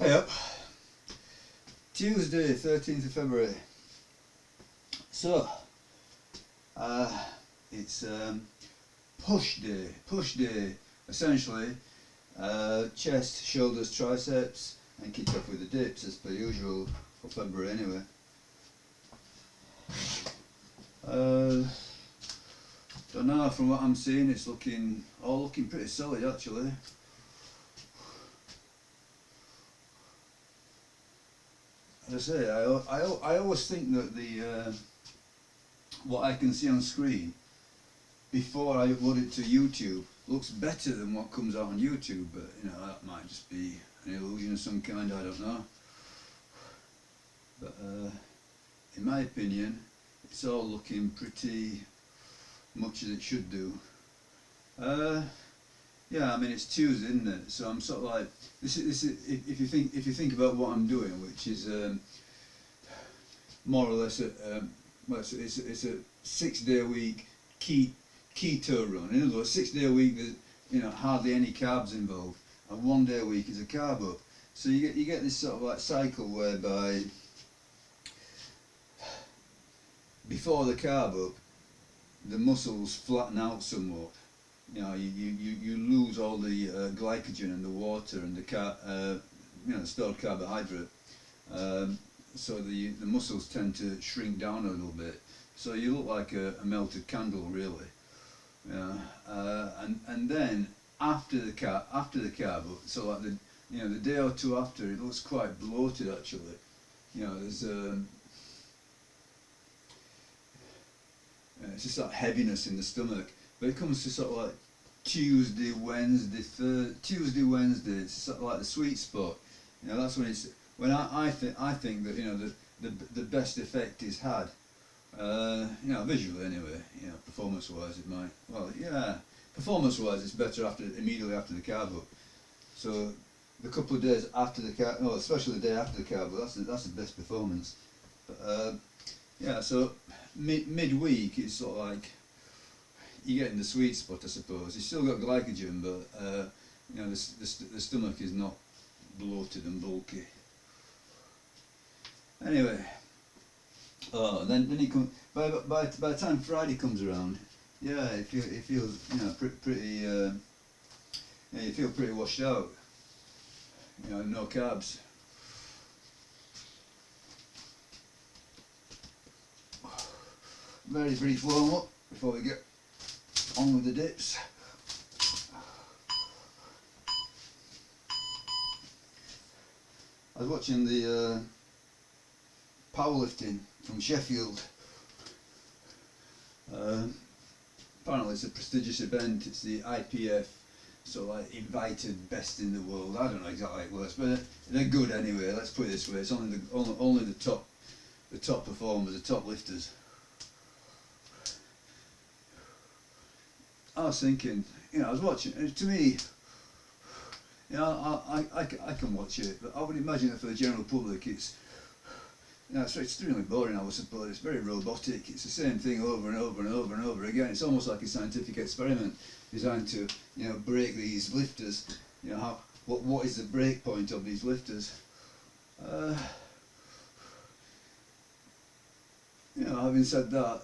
Hey up, Tuesday 13th of February. So, uh, it's push day, essentially. Chest, shoulders, triceps, and kick off with the dips as per usual for February anyway. Don't know, from what I'm seeing it's all looking pretty solid actually. As I say, I always think that the what I can see on screen before I upload it to YouTube looks better than what comes out on YouTube, but you know, that might just be an illusion of some kind, I don't know. But in my opinion, it's all looking pretty much as it should do. Yeah, I mean it's Tuesday, isn't it? So I'm sort of like this is if you think about what I'm doing, which is more or less well, it's a 6-day a week keto run. In other words, 6 day a week there's hardly any carbs involved, and 1 day a week is a carb up. So you get this sort of like cycle whereby before the carb up, the muscles flatten out somewhat. You lose all the glycogen and the water and the stored carbohydrate. So the muscles tend to shrink down a little bit. So you look like a melted candle, really. And then after the carb up, so like the day or two after, it looks quite bloated actually. There's it's just that heaviness in the stomach. But it comes to sort of like Tuesday, Wednesday, it's sort of like the sweet spot. That's when I think that the best effect is had. Visually anyway. Performance-wise it might. Well, yeah, performance-wise it's better immediately after the carb up. So the couple of days after the carb, especially the day after the carb up, that's the best performance. But yeah, so midweek it's sort of like you get in the sweet spot, I suppose. You've still got glycogen, but the stomach is not bloated and bulky. Anyway, then you come by the time Friday comes around, yeah, it feels pretty. You feel pretty washed out. No carbs. Very brief warm up before we get on with the dips. I was watching the powerlifting from Sheffield. Apparently it's a prestigious event. It's the IPF, so like invited best in the world. I don't know exactly how it works, but they're good anyway. Let's put it this way: it's only the top performers, the top lifters. I was thinking, I was watching. To me, I can watch it, but I would imagine that for the general public, it's extremely boring. I would suppose it's very robotic. It's the same thing over and over and over and over again. It's almost like a scientific experiment designed to, break these lifters. What is the break point of these lifters? Having said that,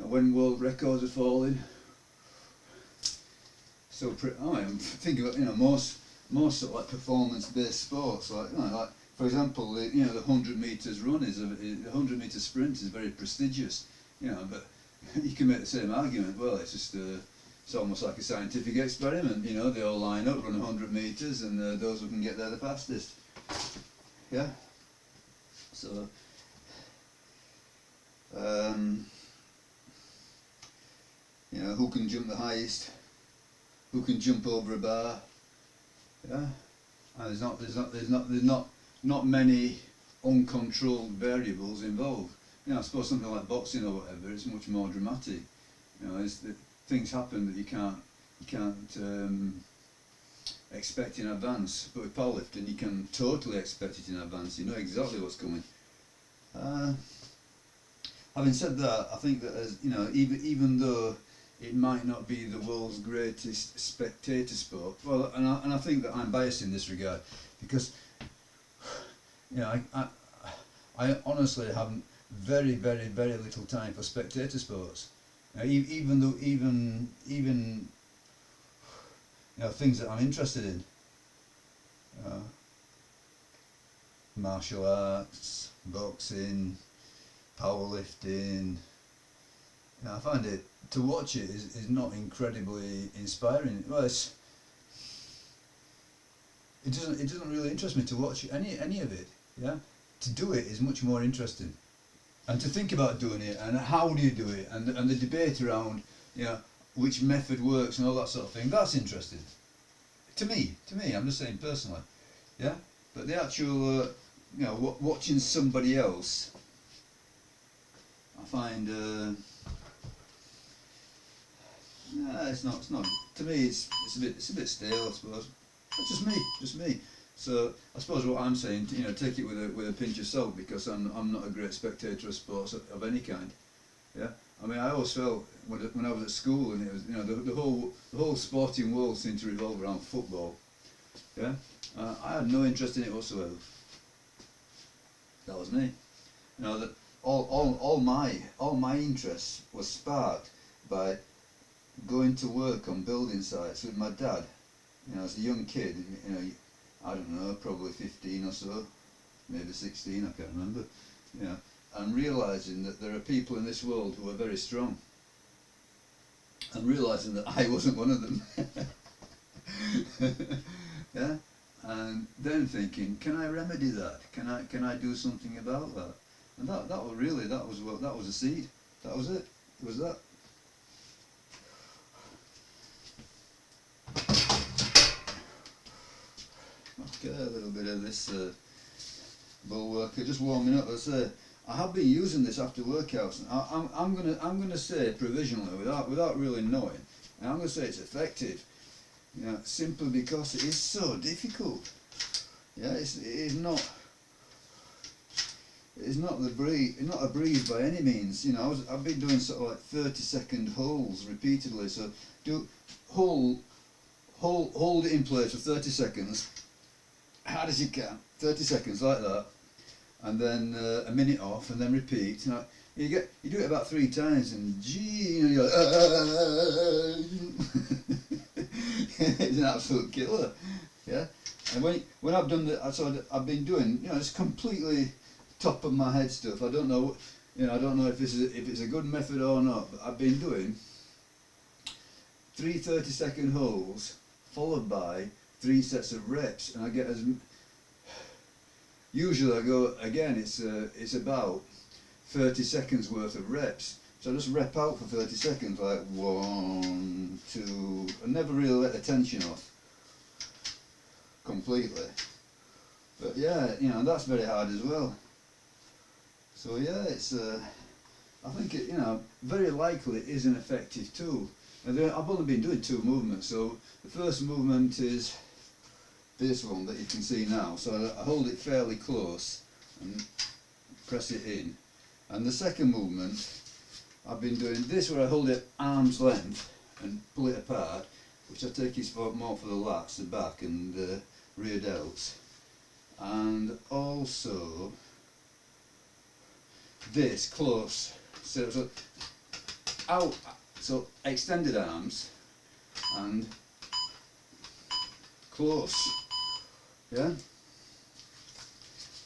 when world records are falling, so I'm thinking about most sort of like performance-based sports, like for example, the 100 meters run the 100 meter sprint is very prestigious, but you can make the same argument. Well, it's just it's almost like a scientific experiment. They all line up, run 100 meters, and those who can get there the fastest. Yeah. So. Who can jump the highest? Who can jump over a bar? Yeah, and there's not many uncontrolled variables involved. I suppose something like boxing or whatever, it's much more dramatic. Things happen that you can't expect in advance. But with powerlifting, you can totally expect it in advance. You know exactly what's coming. Having said that, I think that even though it might not be the world's greatest spectator sport. Well, and I think that I'm biased in this regard because, you know, I honestly have very, very, very little time for spectator sports. Even though, even you know, things that I'm interested in, uh, martial arts, boxing, powerlifting. You know, I find it to watch it is not incredibly inspiring. Well, it doesn't really interest me to watch any of it. Yeah, to do it is much more interesting, and to think about doing it and how do you do it and the debate around, you know, which method works and all that sort of thing. That's interesting to me. I'm just saying personally. Yeah, but the actual you know, watching somebody else, I find it's not to me. It's a bit stale, I suppose. That's just me. So I suppose what I'm saying, you know, take it with a pinch of salt because I'm not a great spectator of sports of any kind. Yeah, I mean I always felt when I was at school and it was, you know, the whole sporting world seemed to revolve around football. Yeah, I had no interest in it whatsoever. That was me. You know that all my interest was sparked by going to work on building sites with my dad. You know, as a young kid, you know, I don't know, probably 15 or so, maybe 16, I can't remember. You know, and realising that there are people in this world who are very strong, and realising that I wasn't one of them. Yeah, and then thinking, can I remedy that? Can I do something about that? And that was a seed. That was it. It was that. Okay, a little bit of this bull worker, just warming up. As I say, I have been using this after workouts. I'm gonna say provisionally, without really knowing, and I'm gonna say it's effective. You know, simply because it is so difficult. Yeah, it is not. It's not not a breeze by any means. You know, I've been doing sort of like 30-second holds repeatedly. So hold it in place for 30 seconds, hard as you can, 30 seconds like that, and then a minute off, and then repeat. You do it about 3 times, and gee, you know, you're like, it's an absolute killer. Yeah, and when I've done I've been doing, you know, it's completely top of my head stuff. I don't know, you know, I don't know if it's a good method or not. But I've been doing 3 30-second holds followed by 3 sets of reps, and I get usually I go again. It's about 30 seconds worth of reps. So I just rep out for 30 seconds, like 1, 2, and never really let the tension off completely. But yeah, you know, that's very hard as well. So yeah, it's I think it, you know, very likely it is an effective tool. And I've only been doing 2 movements. So the first movement is this one that you can see now. So I hold it fairly close and press it in. And the second movement, I've been doing this where I hold it arm's length and pull it apart, which I take is more for the lats, the back and rear delts. And also this close, so out, so extended arms and close, yeah.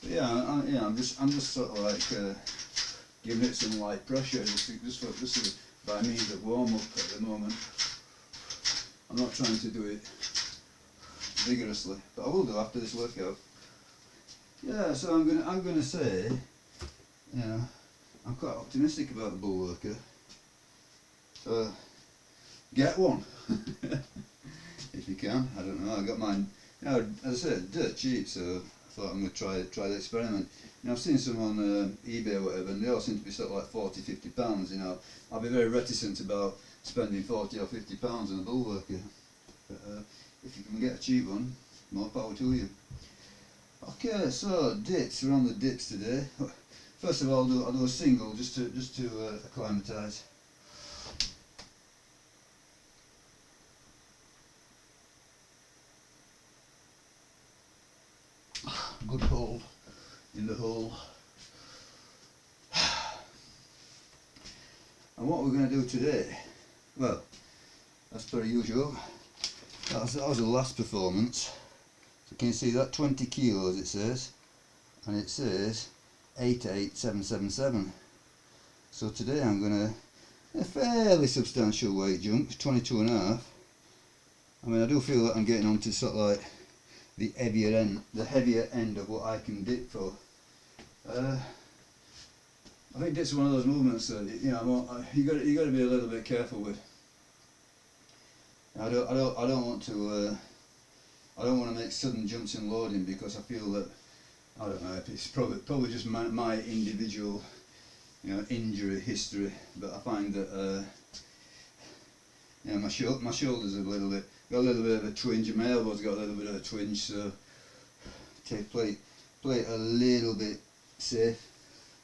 But yeah, I'm just sort of like giving it some light pressure, just by means of warm up at the moment. I'm not trying to do it vigorously, but I will do after this workout. Yeah, so I'm gonna say, you know, I'm quite optimistic about the bull worker. So get one if you can. I don't know. I got mine. You know, as I said, dirt cheap, so I thought I'm going to try the experiment. You know, I've seen some on eBay or whatever, and they all seem to be sort of like £40–50. You know, I'll be very reticent about spending £40 or £50 on a bull worker. But if you can get a cheap one, more power to you. Okay, so dips. We're on the dips today. First of all, I'll do a single just to acclimatise. good hold in the hole. And what we're going to do today, well, as per usual, that was the last performance. So can you see that 20 kilos it says, and it says 88777. So today I'm going to a fairly substantial weight jump, 22 and a half. I mean, I do feel that I'm getting onto sort of like the heavier end of what I can dip for. I think it's one of those movements that you got to be a little bit careful with. I don't want to make sudden jumps in loading, because I feel that, I don't know if it's probably just my individual injury history, but I find that my shoulders have got a little bit of a twinge, and my elbows got a little bit of a twinge, so play it a little bit safe.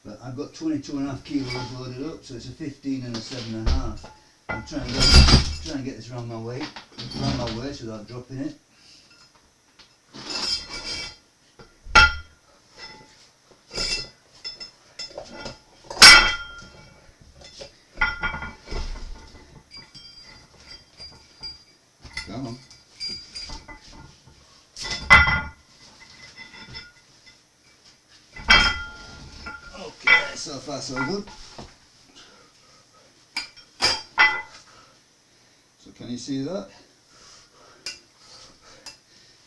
But I've got 22.5 kilos loaded up, so it's a 15 and a 7.5. I'm trying to get this around my waist without dropping it. Come on. Okay, so far so good. So can you see that?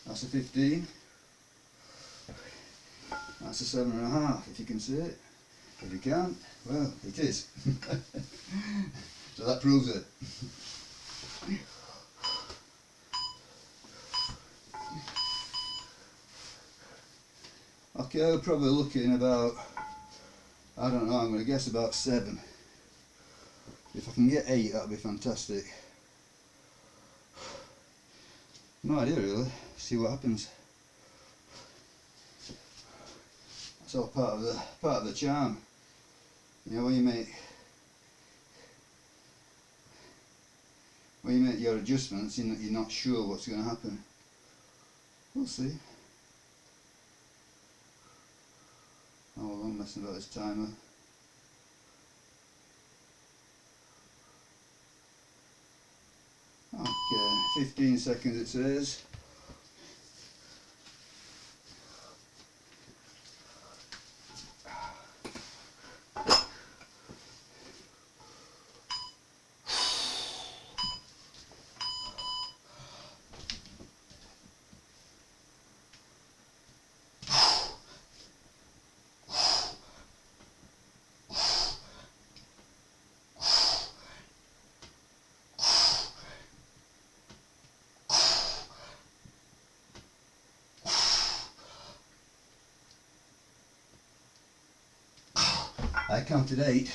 That's a 15. That's a 7.5, if you can see it. If you can't, well, it is. So that proves it. Okay, we're probably looking about, I don't know, I'm going to guess about 7. If I can get 8, that'd be fantastic. No idea really, see what happens. That's all part of the charm. You know, when you make your adjustments, you're not sure what's going to happen. We'll see. Oh, well, I'm messing about this timer. Okay, 15 seconds it says. I counted 8,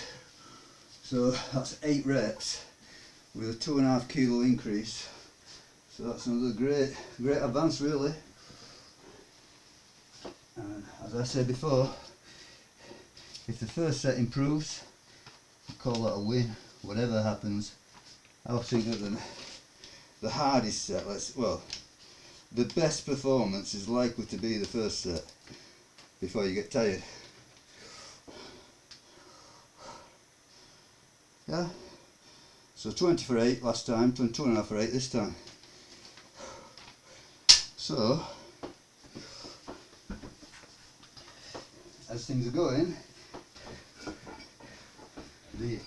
so that's 8 reps with a 2.5 kilo increase. So that's another great advance really. And as I said before, if the first set improves, I call that a win. Whatever happens, I think that the hardest set, the best performance is likely to be the first set before you get tired. Yeah, so 20 for 8 last time, 22.5 for 8 this time. So, as things are going, the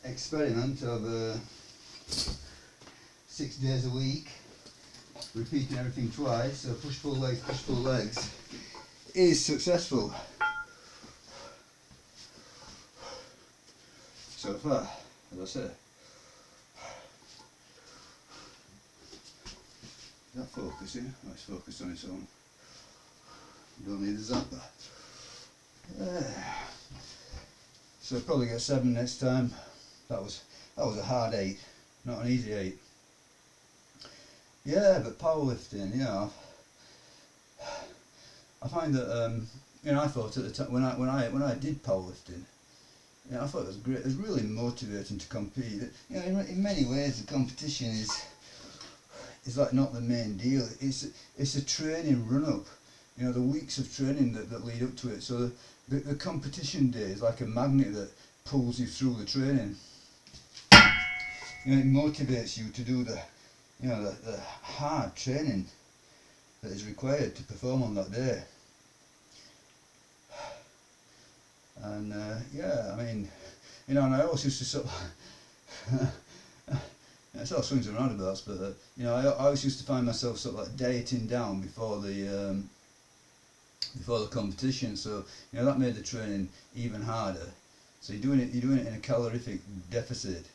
experiment of 6 days a week, repeating everything twice, so push pull legs, is successful. So far, as I say. Is that focusing? Oh, it's focused on its own. Don't need a zapper. So I'll probably get 7 next time. That was a hard 8, not an easy 8. Yeah, but powerlifting, I find that I thought at the time when I did powerlifting, I thought it was great. It was really motivating to compete. In many ways, the competition is like not the main deal. It's a training run up you know, the weeks of training that lead up to it. So the competition day is like a magnet that pulls you through the training. You know, it motivates you to do the, you know, the hard training that is required to perform on that day. And yeah, I mean, you know, and I always used to sort of it's all swings and roundabouts, but you know, I always used to find myself sort of like dieting down before the competition. So you know, that made the training even harder. So you're doing it in a calorific deficit,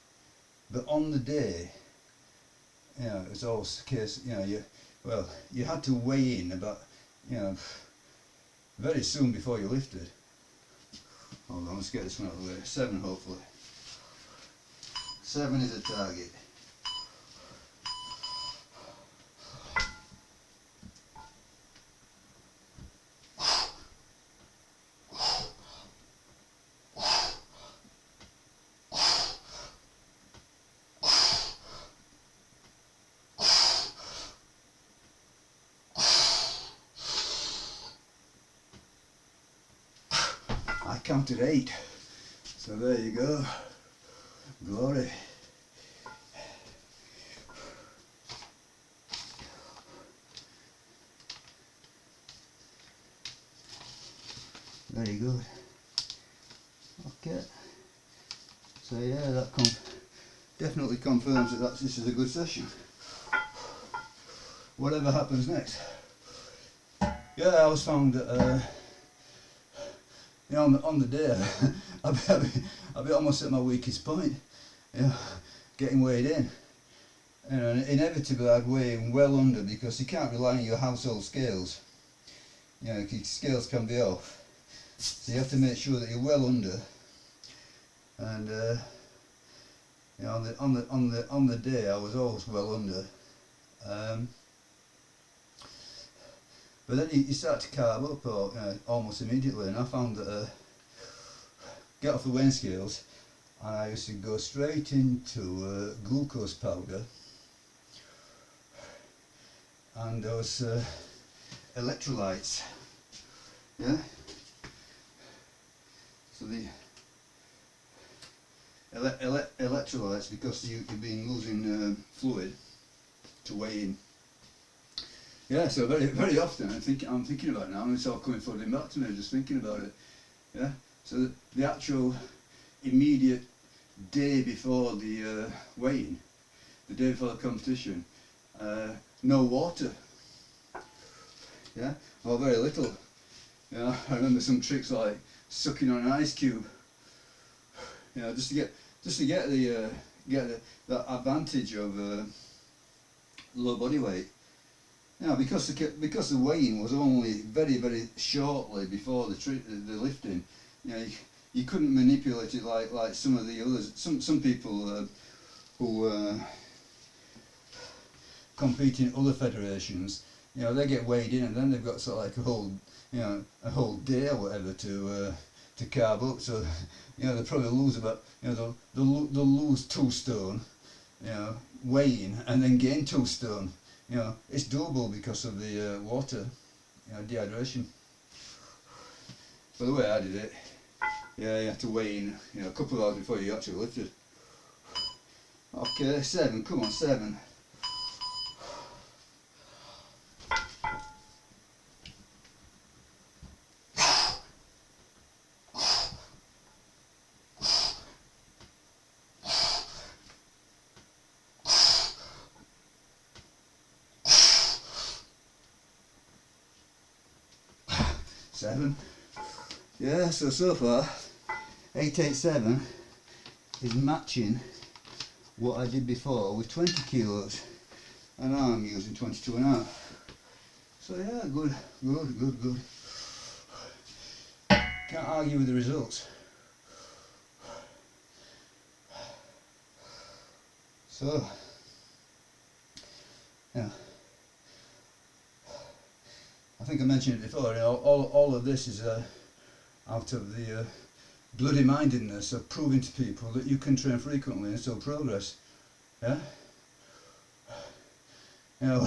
but on the day, you know, it was always the case. You know, you had to weigh in about, you know, very soon before you lifted. Hold on, let's get this one out of the way. 7, hopefully. 7 is a target. I counted 8, so there you go. Glory. Very good. Okay. So yeah, that definitely confirms that this is a good session. Whatever happens next. Yeah, I always found that you know, on the day, I'll be almost at my weakest point, you know, getting weighed in. You know, and inevitably I'd weigh in well under, because you can't rely on your household scales. You know, scales can be off, so you have to make sure that you're well under. And you know, on the day I was always well under. But then you start to carb up almost immediately, and I found that get off the weighing scales, and I used to go straight into glucose powder and those electrolytes. Yeah. So the electrolytes, because you've been losing fluid to weigh in. Yeah, so very often I'm thinking about it now, and it's all coming flooding back to me just thinking about it. Yeah, so the actual immediate day before the weigh-in, the day before the competition, no water. Yeah, or very little. Yeah, I remember some tricks like sucking on an ice cube. You know, just to get that advantage of low body weight. You know, because the weigh-in was only very shortly before the lifting. You know, you couldn't manipulate it like some of the others. Some people who compete in other federations, you know, they get weighed in, and then they've got sort of like a whole day or whatever to carb up. So you know, they'll probably lose about, you know, they'll lose 2 stone, you know, weigh-in, and then gain 2 stone. You know, it's doable because of the water, you know, dehydration. But the way I did it, yeah, you have to weigh in, you know, a couple of hours before you actually lifted. Okay, 7, come on, 7. Yeah, so far 887 is matching what I did before with 20 kilos, and now I'm using 22.5. So yeah, good. Can't argue with the results. So yeah, I think I mentioned it before, you know, all of this is out of the bloody mindedness of proving to people that you can train frequently and still progress. Yeah. You know,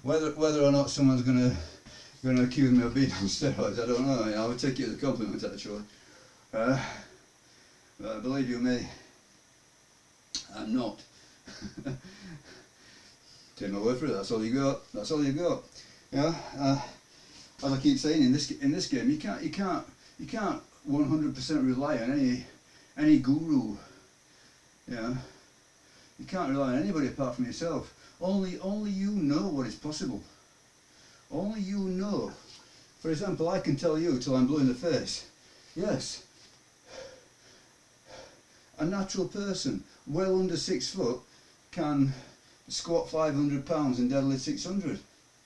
whether or not someone's going to going to accuse me of being on steroids. I don't know. I would take it as a compliment actually. Believe you me, I'm not. Take my word for it. That's all you got. That's all you got. Yeah. As I keep saying, in this game, you can't 100% rely on any guru. Yeah. You can't rely on anybody apart from yourself. Only you know what is possible. Only you know. For example, I can tell you till I'm blue in the face. Yes. A natural person, well under 6 foot, can squat 500 pounds and deadlift 600.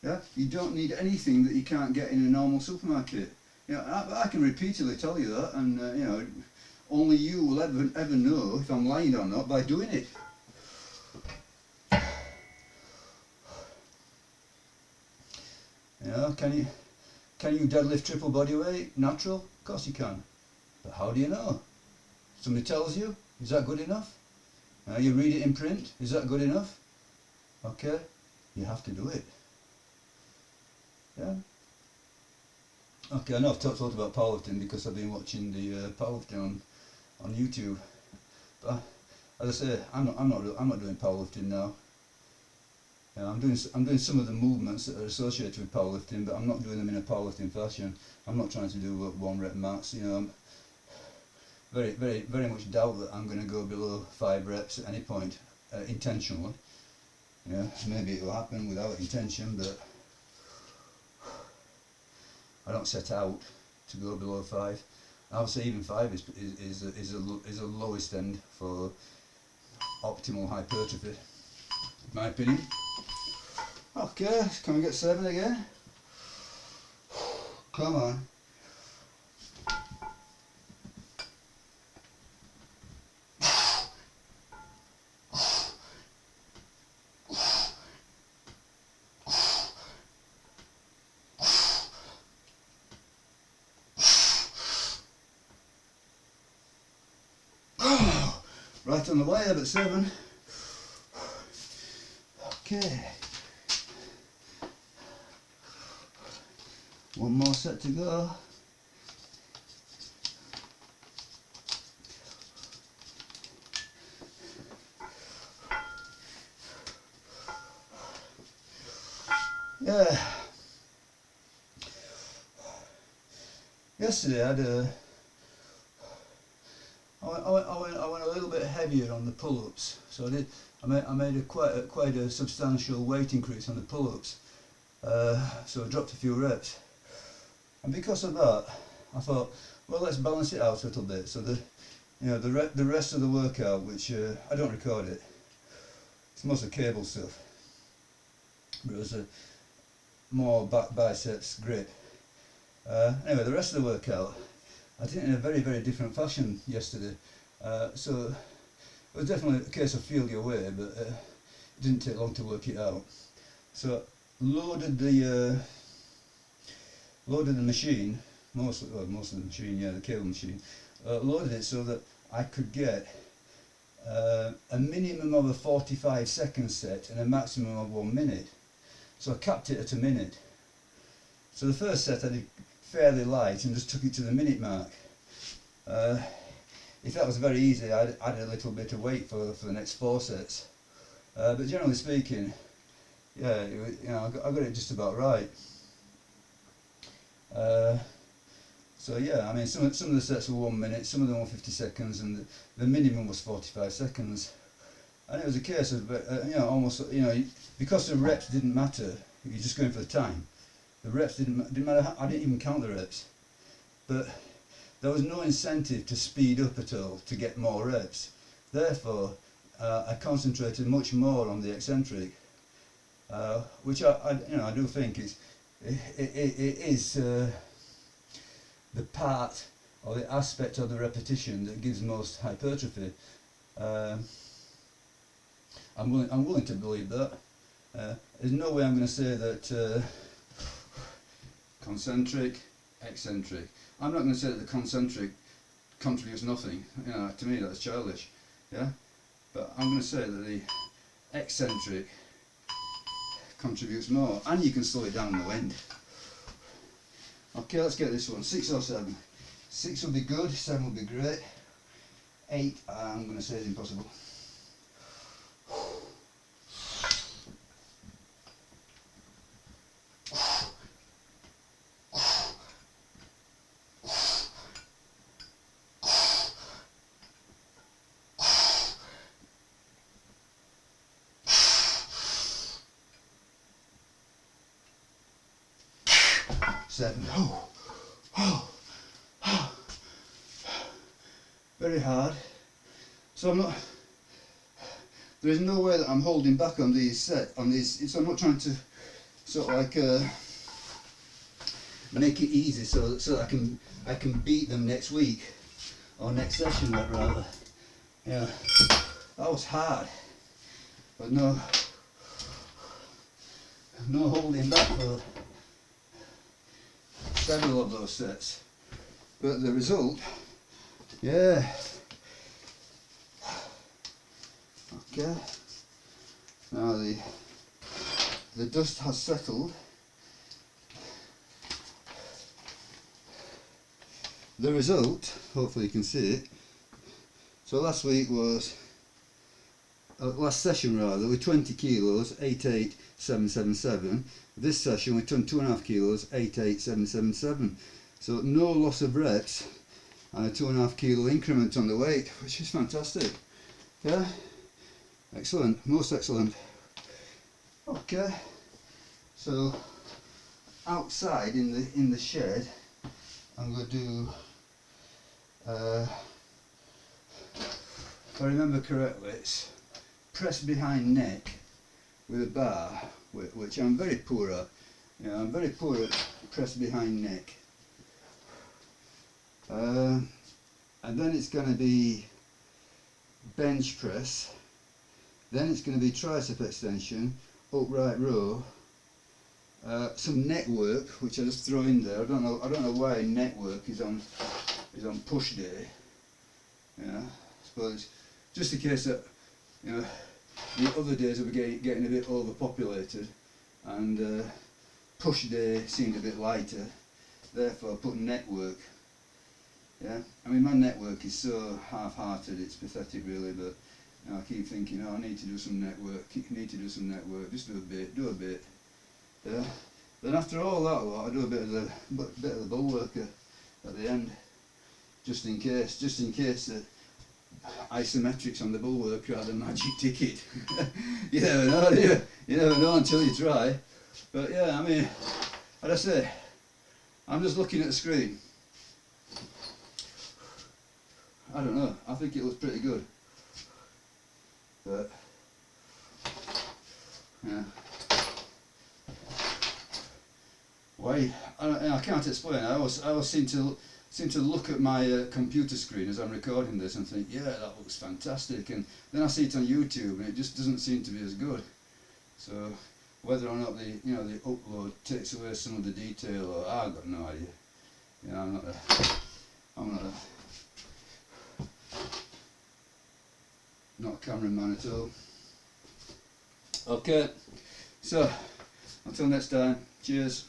Yeah, you don't need anything that you can't get in a normal supermarket. You know, I can repeatedly tell you that, and you know, only you will ever know if I'm lying or not by doing it. You know, can you deadlift triple body weight natural? Of course you can. But how do you know? Somebody tells you. Is that good enough? You read it in print. Is that good enough? Okay, you have to do it. Yeah. Okay, I know I've talked a lot about powerlifting because I've been watching the powerlifting on YouTube. But as I say, I'm not doing powerlifting now. Yeah, I'm doing some of the movements that are associated with powerlifting, but I'm not doing them in a powerlifting fashion. I'm not trying to do 1 rep max. You know, I'm very much doubt that I'm going to go below 5 reps at any point intentionally. Yeah, maybe it will happen without intention, but I don't set out to go below 5. I would say even 5 is a lowest end for optimal hypertrophy, in my opinion. Okay, can we get 7 again? Come on. Right on the way, but 7. Okay. 1 more set to go. Yeah. Yesterday I had I went a little bit heavier on the pull-ups, so I made quite a substantial weight increase on the pull-ups. So I dropped a few reps, and because of that, I thought, well, let's balance it out a little bit. So the rest of the workout, which I don't record it, it's mostly cable stuff, but it was a more back biceps grip. Anyway, the rest of the workout I did it in a very different fashion yesterday. So it was definitely a case of feel your way, but it didn't take long to work it out. So loaded the machine, most of the machine, yeah, the cable machine, loaded it so that I could get a minimum of a 45-second set and a maximum of 1 minute. So I capped it at a minute. So the first set I did fairly light and just took it to the minute mark. If that was very easy, I'd add a little bit of weight for the next 4 sets. But generally speaking, yeah, I got it just about right. So yeah, I mean, some of the sets were 1 minute, some of them were 50 seconds, and the minimum was 45 seconds. And it was a case of, almost, because the reps didn't matter. You're just going for the time. The reps didn't matter. I didn't even count the reps, but there was no incentive to speed up at all to get more reps. Therefore, I concentrated much more on the eccentric, which I do think it is the part or the aspect of the repetition that gives most hypertrophy. I'm willing to believe that. There's no way I'm going to say that concentric, eccentric. I'm not going to say that the concentric contributes nothing. To me that's childish. Yeah, but I'm going to say that the eccentric contributes more, and you can slow it down in the wind. Okay, let's get this one. 6 or 7. 6 will be good, 7 will be great. 8, I'm going to say is impossible. Seven. Very hard. So I'm not. There is no way that I'm holding back on these So I'm not trying to sort of like make it easy so I can beat them next week or next session rather. Yeah, that was hard, but no holding back for several of those sets. But the result, yeah. Okay. Now the dust has settled. The result, hopefully you can see it. So last week was, last session rather, with 20 kilos, 88777. This session we done 2.5 kilos, 88777. So no loss of reps and a 2.5 kilo increment on the weight, which is fantastic. Yeah, excellent, most excellent. Okay, so outside in the shed, I'm going to do. If I remember correctly, it's press behind neck with a bar, which I'm very poor at. You know, I'm very poor at press behind neck. And then it's going to be bench press. Then it's going to be tricep extension, upright row, some neck work, which I just throw in there. I don't know why neck work is on push day. Yeah, I suppose just in case that, you know, the other days will be getting a bit overpopulated, and push day seemed a bit lighter. Therefore, I put neck work. Yeah, I mean my neck work is so half-hearted, it's pathetic really. But you know, I keep thinking, oh, I need to do some neck work. Need to do some neck work. Just do a bit. Yeah. Then after all that lot, I do a bit of the bull work at the end, just in case that isometrics on the bull work are the magic ticket. You never know, do you? You never know until you try. But yeah, I mean, as I say, I'm just looking at the screen. I don't know, I think it looks pretty good. But yeah. Why? I can't explain. I always seem to look at my computer screen as I'm recording this and think, yeah, that looks fantastic, and then I see it on YouTube and it just doesn't seem to be as good. So whether or not the upload takes away some of the detail, or I've got no idea. You know, I'm not a cameraman at all. Okay, so until next time, cheers.